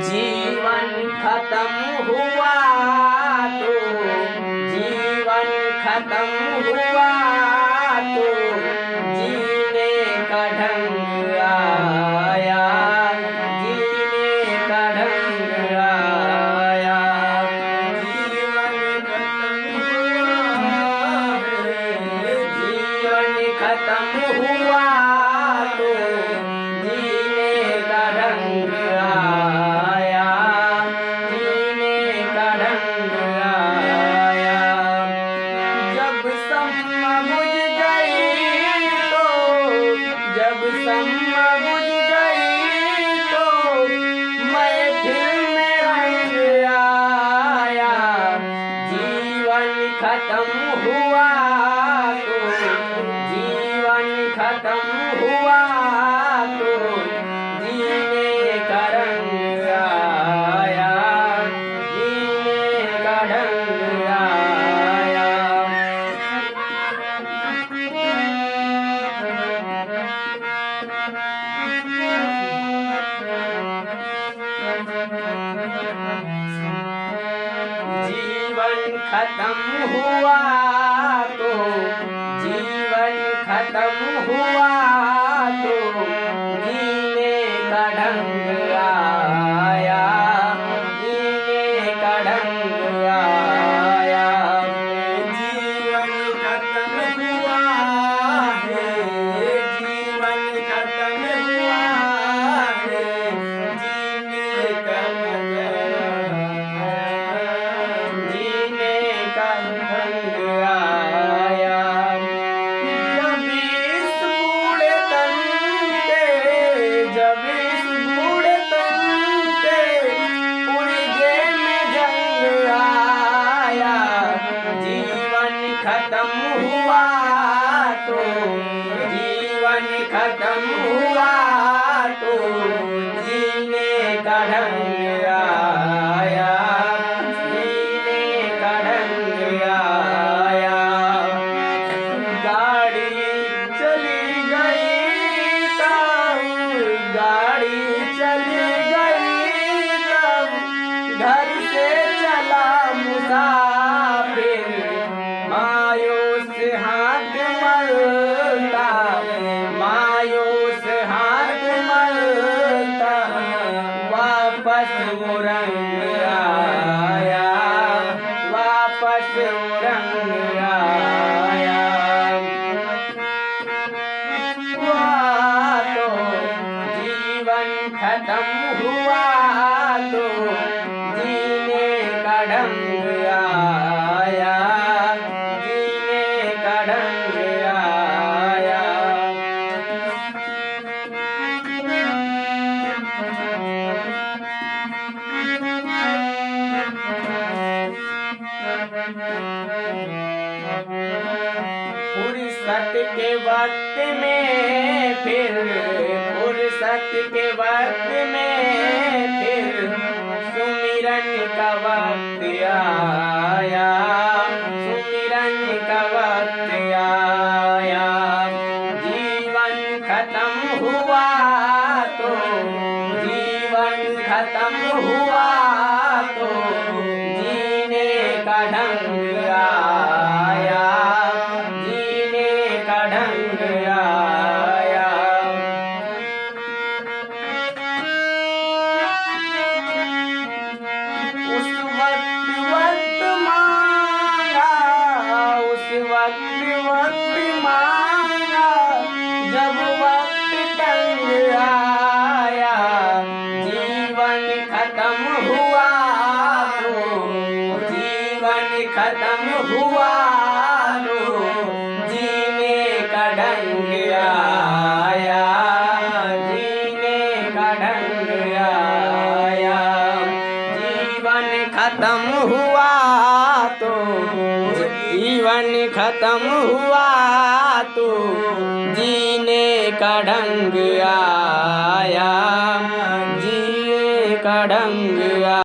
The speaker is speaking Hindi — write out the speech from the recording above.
जीवन खत्म हुआ तो जीवन खत्म हुआ तो जीने का ढंग आया, जीने का ढंग आया। जीवन खत्म हुआ तो जीने का ढंग आया, जीने का ढंग आया। जब सम्मा बुझ गई तो जब सम्मा बुझ गई तो महफिल में रंग आया। जीवन खत्म हुआ तो जीवन खत्म हुआ तो जीने का रंग आया, जीने का ढंग आया। जीवन खत्म हुआ तो जीवन खत्म हुआ तो जीने का ढंग आया, जीने का ढंग आया। जीवन खत्म हुआ है, जीवन खत्म हुआ है, जीने का मजा, जीने का ढंग आया। जब इस बूढ़े तन पे पुर्जे में जंग आया। जीवन खत्म हुआ तो जीवन खत्म हुआ तो जीने का ढंग आया, जीने का ढंग आया। गाड़ी चली गई तब, गाड़ी चली गई तब घर से चला मुसाफिर। मायूस हाथ मलता, मायूस हाथ मलता, वापस वो रंग आया, वापस वो रंग आया। हुआ तो जीवन खत्म हुआ तो जीने का ढंग आया, जीने का ढंग आया। फुर्सत के वक्त में फिर, फुर्सत के वक्त में फिर सुमिरन का वक्त आया, सुमिरन का वक्त आया। जीवन खत्म हुआ तो जीवन खत्म हुआ तो जीने का ढंग आया, जीने का ढंग आया। उस वक्त वक्त मांगा, उस वक्त वक्त मांगा, जब वक्त तंग आया। जीवन खत्म हुआ तो जीवन खत्म हुआ तो जीने का ढंग आया, जीने का ढंग आया। जीवन खत्म हुआ तो जीवन खत्म हुआ तो जीने का ढंग आया, जीने का ढंग आया।